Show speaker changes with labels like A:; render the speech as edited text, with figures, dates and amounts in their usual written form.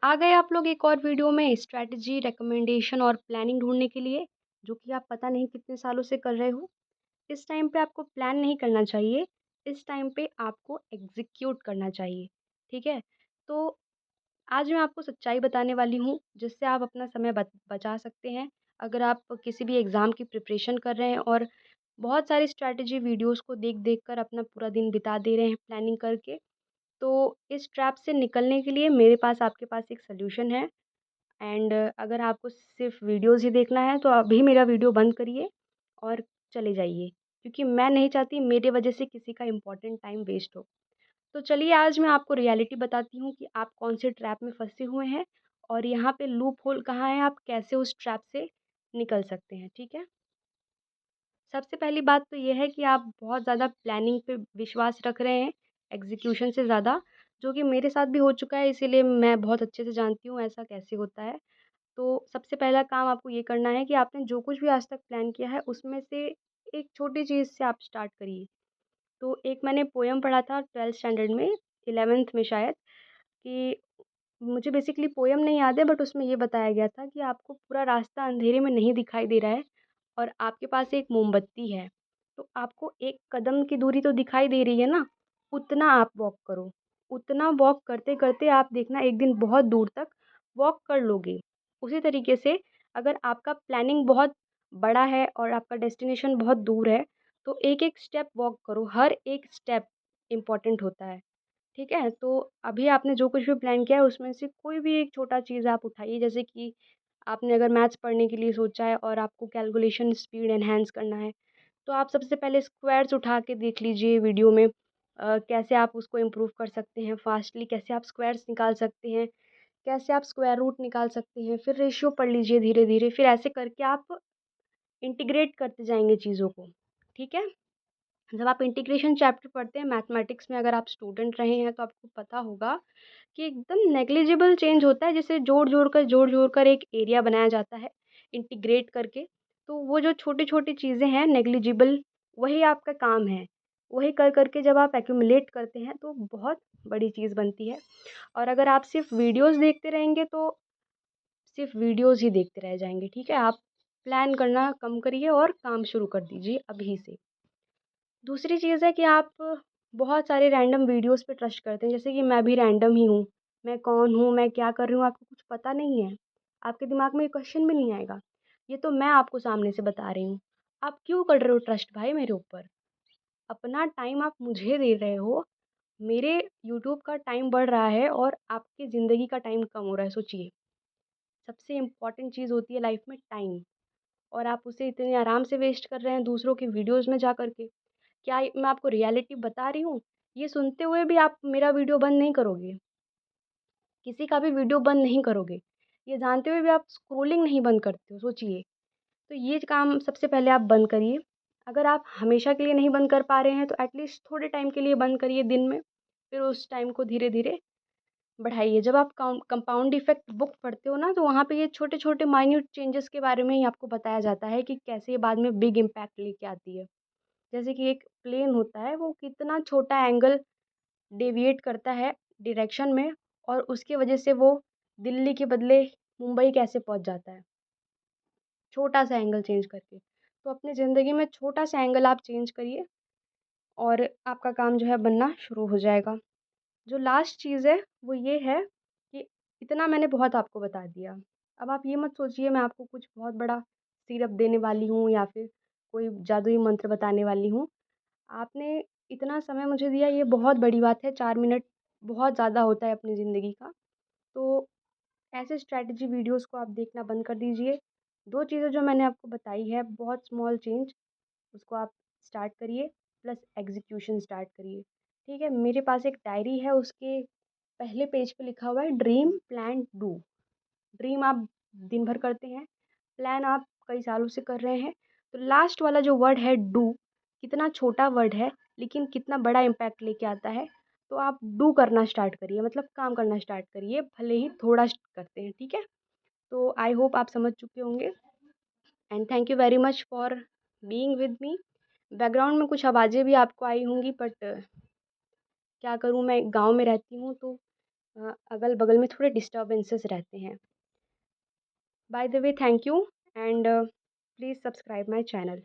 A: आ गए आप लोग एक और वीडियो में स्ट्रैटेजी, रिकमेंडेशन और प्लानिंग ढूँढने के लिए, जो कि आप पता नहीं कितने सालों से कर रहे हो। इस टाइम पे आपको प्लान नहीं करना चाहिए, इस टाइम पे आपको एग्ज़ीक्यूट करना चाहिए, ठीक है? तो आज मैं आपको सच्चाई बताने वाली हूँ, जिससे आप अपना समय बचा सकते हैं। अगर आप किसी भी एग्ज़ाम की प्रिपरेशन कर रहे हैं और बहुत सारी स्ट्रैटेजी वीडियोज़ को देख-देख कर अपना पूरा दिन बिता दे रहे हैं प्लानिंग करके, तो इस ट्रैप से निकलने के लिए मेरे पास आपके पास एक सॉल्यूशन है। एंड अगर आपको सिर्फ वीडियोज़ ही देखना है तो अभी मेरा वीडियो बंद करिए और चले जाइए, क्योंकि मैं नहीं चाहती मेरे वजह से किसी का इम्पोर्टेंट टाइम वेस्ट हो। तो चलिए आज मैं आपको रियलिटी बताती हूँ कि आप कौन से ट्रैप में फँसे हुए हैं और यहाँ पे लूप होल कहाँ है, आप कैसे उस ट्रैप से निकल सकते हैं, ठीक है? सबसे पहली बात तो ये है कि आप बहुत ज़्यादा प्लानिंग पे विश्वास रख रहे हैं, एग्ज़ीक्यूशन से ज़्यादा, जो कि मेरे साथ भी हो चुका है, इसीलिए मैं बहुत अच्छे से जानती हूँ ऐसा कैसे होता है। तो सबसे पहला काम आपको ये करना है कि आपने जो कुछ भी आज तक प्लान किया है उसमें से एक छोटी चीज़ से आप स्टार्ट करिए। तो एक मैंने पोएम पढ़ा था 12th स्टैंडर्ड में, 11th में शायद, कि मुझे बेसिकली पोएम नहीं याद है बट उसमें ये बताया गया था कि आपको पूरा रास्ता अंधेरे में नहीं दिखाई दे रहा है और आपके पास एक मोमबत्ती है। तो आपको एक कदम की दूरी तो दिखाई दे रही है ना, उतना आप वॉक करो। उतना वॉक करते-करते आप देखना एक दिन बहुत दूर तक वॉक कर लोगे। उसी तरीके से अगर आपका प्लानिंग बहुत बड़ा है और आपका डेस्टिनेशन बहुत दूर है, तो एक-एक स्टेप वॉक करो, हर एक स्टेप इम्पोर्टेंट होता है। ठीक है? तो अभी आपने जो कुछ भी प्लान किया है उसमें से कोई भी एक छोटा चीज़ आप उठाइए, जैसे कि आपने अगर मैथ्स पढ़ने के लिए सोचा है और आपको कैलकुलेशन स्पीड एनहांस करना है, तो आप सबसे पहले स्क्वायर्स उठा के देख लीजिए वीडियो में, कैसे आप उसको इम्प्रूव कर सकते हैं फ़ास्टली, कैसे आप स्क्वायर्स निकाल सकते हैं, कैसे आप स्क्वायर रूट निकाल सकते हैं, फिर रेशियो पढ़ लीजिए धीरे-धीरे, फिर ऐसे करके आप इंटीग्रेट करते जाएँगे चीज़ों को, ठीक है? जब आप इंटीग्रेशन चैप्टर पढ़ते हैं मैथमेटिक्स में, अगर आप स्टूडेंट रहे हैं तो आपको पता होगा कि एकदम नेग्लिजिबल चेंज होता है, जिसे जोड़-जोड़ कर एक एरिया बनाया जाता है, इंटीग्रेट करके। तो वो जो छोटी-छोटी चीज़ें हैं नेग्लिजिबल, वही आपका काम है। वही कर के जब आप एक्यूमुलेट करते हैं तो बहुत बड़ी चीज़ बनती है। और अगर आप सिर्फ़ वीडियोज़ देखते रहेंगे तो सिर्फ़ वीडियोज़ ही देखते रह जाएँगे, ठीक है? आप प्लान करना कम करिए और काम शुरू कर दीजिए अभी से। दूसरी चीज़ है कि आप बहुत सारे रैंडम वीडियोज़ पे ट्रस्ट करते हैं, जैसे कि मैं भी रैंडम ही हूँ। मैं कौन हूँ, मैं क्या कर रही हूँ, आपको कुछ पता नहीं है। आपके दिमाग में ये क्वेश्चन भी नहीं आएगा। ये तो मैं आपको सामने से बता रही हूँ। आप क्यों कर रहे हो ट्रस्ट भाई मेरे ऊपर? अपना टाइम आप मुझे दे रहे हो, मेरे यूट्यूब का टाइम बढ़ रहा है और आपकी ज़िंदगी का टाइम कम हो रहा है, सोचिए। सबसे इम्पोर्टेंट चीज़ होती है लाइफ़ में टाइम, और आप उसे इतने आराम से वेस्ट कर रहे हैं दूसरों की वीडियोज़ में जा कर के। क्या ये मैं आपको रियलिटी बता रही हूँ? ये सुनते हुए भी आप मेरा वीडियो बंद नहीं करोगे, किसी का भी वीडियो बंद नहीं करोगे। ये जानते हुए भी आप स्क्रॉलिंग नहीं बंद करते हो, सोचिए। तो ये काम सबसे पहले आप बंद करिए। अगर आप हमेशा के लिए नहीं बंद कर पा रहे हैं तो एटलीस्ट थोड़े टाइम के लिए बंद करिए दिन में, फिर उस टाइम को धीरे-धीरे बढ़ाइए। जब आप कंपाउंड इफ़ेक्ट बुक पढ़ते हो ना, तो वहाँ पे ये छोटे-छोटे माइन्यूट चेंजेस के बारे में ही आपको बताया जाता है कि कैसे ये बाद में बिग इम्पैक्ट लेके आती है। जैसे कि एक प्लेन होता है, वो कितना छोटा एंगल डेविएट करता है डायरेक्शन में, और उसकी वजह से वो दिल्ली के बदले मुंबई कैसे पहुँच जाता है, छोटा-सा एंगल चेंज करके। तो अपनी ज़िंदगी में छोटा-सा एंगल आप चेंज करिए और आपका काम जो है बनना शुरू हो जाएगा। जो लास्ट चीज़ है वो ये है कि इतना मैंने बहुत आपको बता दिया। अब आप ये मत सोचिए मैं आपको कुछ बहुत बड़ा सिरप देने वाली हूँ या फिर कोई जादुई मंत्र बताने वाली हूँ। आपने इतना समय मुझे दिया, ये बहुत बड़ी बात है, 4 मिनट बहुत ज़्यादा होता है अपनी ज़िंदगी का। तो ऐसे स्ट्रैटेजी वीडियोज़ को आप देखना बंद कर दीजिए। 2 चीज़ें जो मैंने आपको बताई है, बहुत स्मॉल चेंज, उसको आप स्टार्ट करिए, प्लस एग्ज़ीक्यूशन स्टार्ट करिए। ठीक है? मेरे पास एक डायरी है, उसके पहले पेज पे लिखा हुआ है ड्रीम, प्लान, डू। ड्रीम आप दिन भर करते हैं, प्लान आप कई सालों से कर रहे हैं, तो लास्ट वाला जो वर्ड है डू, कितना छोटा वर्ड है लेकिन कितना बड़ा इम्पैक्ट लेके आता है। तो आप डू करना स्टार्ट करिए, मतलब काम करना स्टार्ट करिए, भले ही थोड़ा करते हैं, ठीक है? तो आई होप आप समझ चुके होंगे, and thank you very much for being with me. Background में कुछ आवाज़ें भी आपको आई होंगी, बट क्या करूँ, मैं गाँव में रहती हूँ तो अगल-बगल में थोड़े डिस्टर्बेंसेस रहते हैं। By the way thank you and please subscribe my channel.